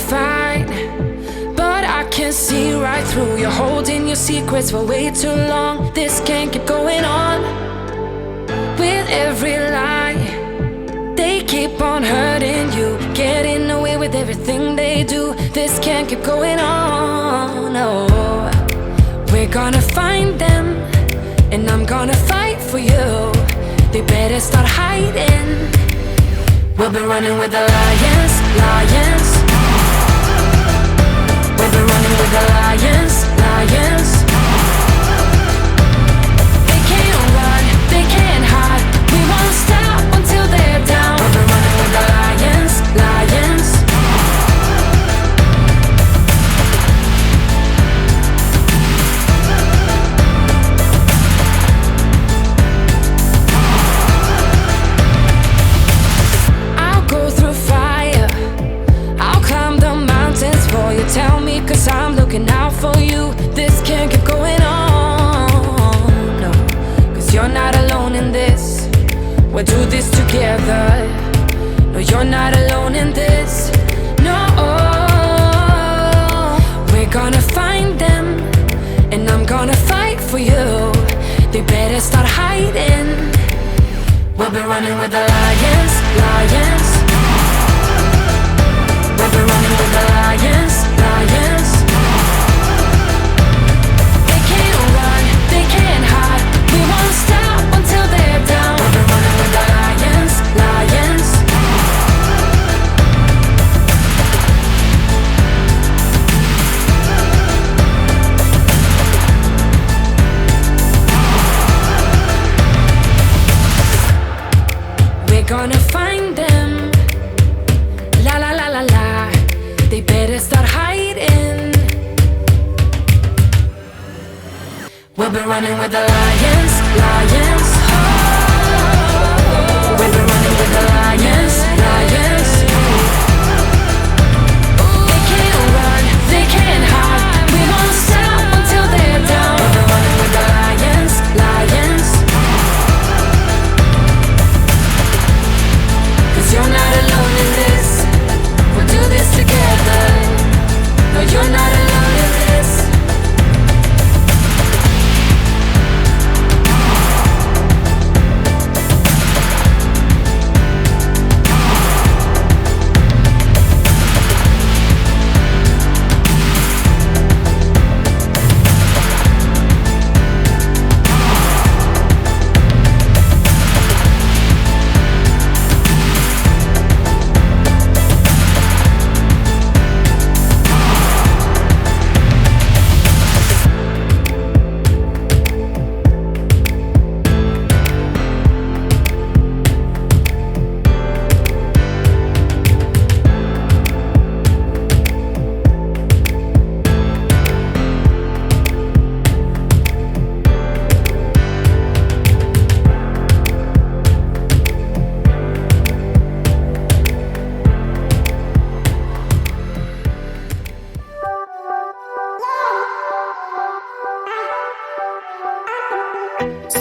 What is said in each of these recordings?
fine, but I can see right through. You're holding your secrets for way too long. This can't keep going on. With every lie, they keep on hurting you, getting away with everything they do. This can't keep going on, no. We're gonna find them, and I'm gonna fight for you. They better start hiding. We'll be running with the lions, lions. We'll be running with the lions, lions. They can't run, they can't hide. We won't stop until they're down. We'll be running with the lions, lions. Tell me, cause I'm looking out for you. This can't keep going on, no. Cause you're not alone in this. We'll do this together. No, you're not alone in this. No. We're gonna find them, and I'm gonna fight for you. They better start hiding. We'll be running with the lions, lions. We'll be running with the lions, lions. They can't run, they can't hide. We won't stop until they're down. We'll be running with the lions, lions. We're gonna find them. La la la la la. They better start hiding. We'll be running with the lions, lions. We'll be running with the lions, lions. They can't run, they can't hide. We won't stop until they're down. We'll be running with the lions, lions. Cause you're not alone in this. We'll do this together. No, you're not alone in this.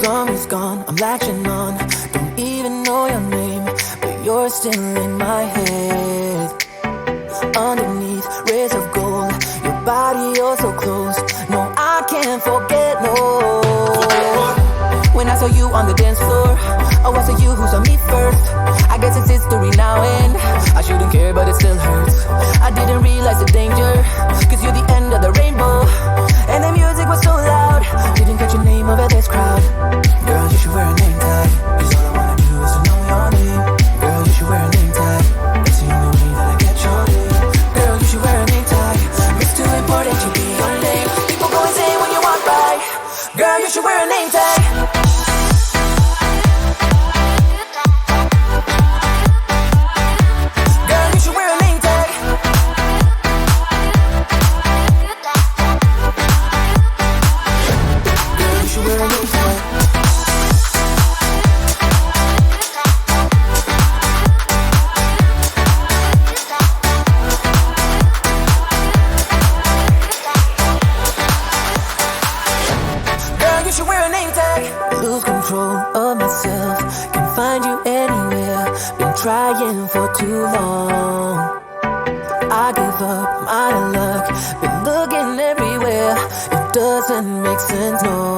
Summer's gone, I'm latching on. Don't even know your name, but you're still in my head. Underneath rays of gold, your body, you're so close. No, I can't forget, no. When I saw you on the dance floor, oh, I saw you who saw me first. I guess it's history now, and I shouldn't care, but it still hurts. I didn't realize the danger, cause you're the end of the rainbow. And the music was so loud, didn't catch your name over this crowd. Girl, you should wear a name tag, cause all I wanna do is to know your name. Girl, you should wear a name tag, it's the only way that I get your name. Girl, you should wear a name tag, it's too important to be your name. People go insane when you walk by. Girl, you should wear a name tag. Trying for too long. I give up my luck. Been looking everywhere. It doesn't make sense, no.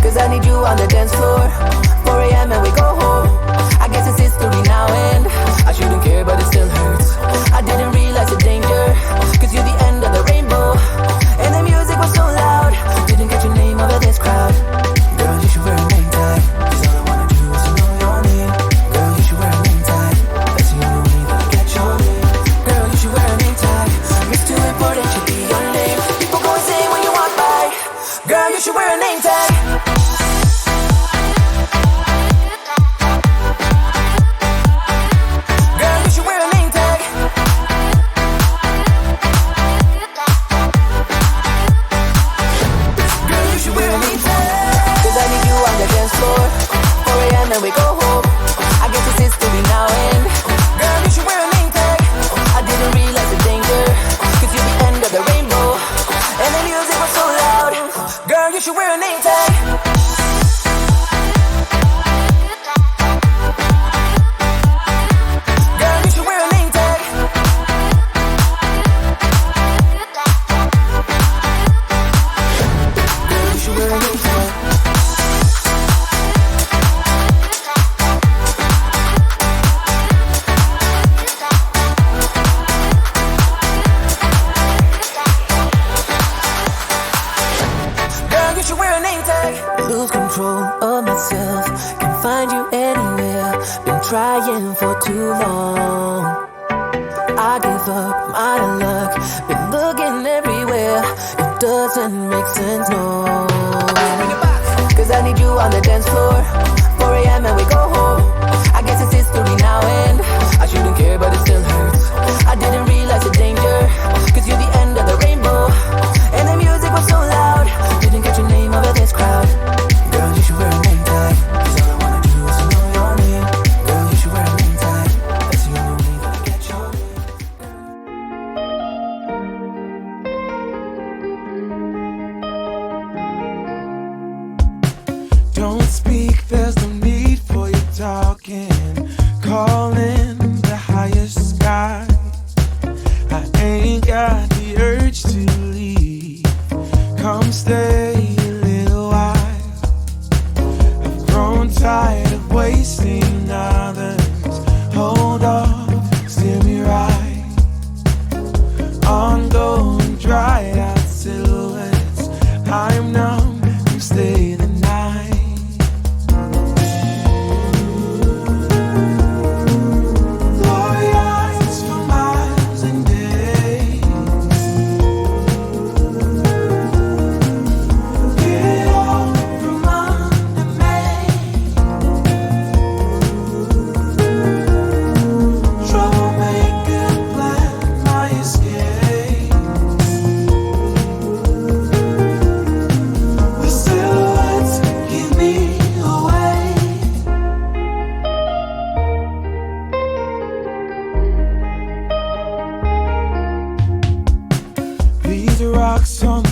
Cause I need you on the dance floor. 4 a.m. and we go home. I guess it's history now and I shouldn't care but it still hurts. I didn't realize the danger. Cause you're the end of the rainbow. And the music was so loud. Didn't get your name over this crowd. Girl, you should wear a name tag. Cause all I wanna do is to know your name. Girl, you should wear a name tag. That's the only way that I get your name. Girl, you should wear a name tag. It's too important to be your name. People go insane when you walk by. Girl, you should wear a name tag. And we go home. I guess it's history now and girl, you should wear a name tag. I didn't realize the danger. Cause you're the end of the rainbow. And the music was so loud. Girl, you should wear a name tag. Girl, you should wear a name tag. Girl, you should wear a name tag. Lose control of myself. Can't find you anywhere. Been trying for too long. I give up my luck. Been looking everywhere. It doesn't make sense, no. Cause I need you on the dance floor. 4 a.m. and we go home. I guess it's history now and I shouldn't care but it still hurts. I didn't realize the danger. Cause you're the end of the rainbow. And the music was so loud. Didn't get your name over this crowd. Girl, you should wear a name tag. Cause all I wanna do is to know your name. Girl, you should wear a name tag. That's the only way that I get your name. Don't speak, there's no need for you talking. Calling the highest sky. I ain't got the urge to leave. Come stay a little while. I've grown tired of wasting others. Hold on, steer me right. Ongoing dried out silhouettes. I'm numb, you stay the night. Glory eyes for miles and days. Get out from under me. Troublemaker, plan my escape. The silhouettes give me away. These rocks on the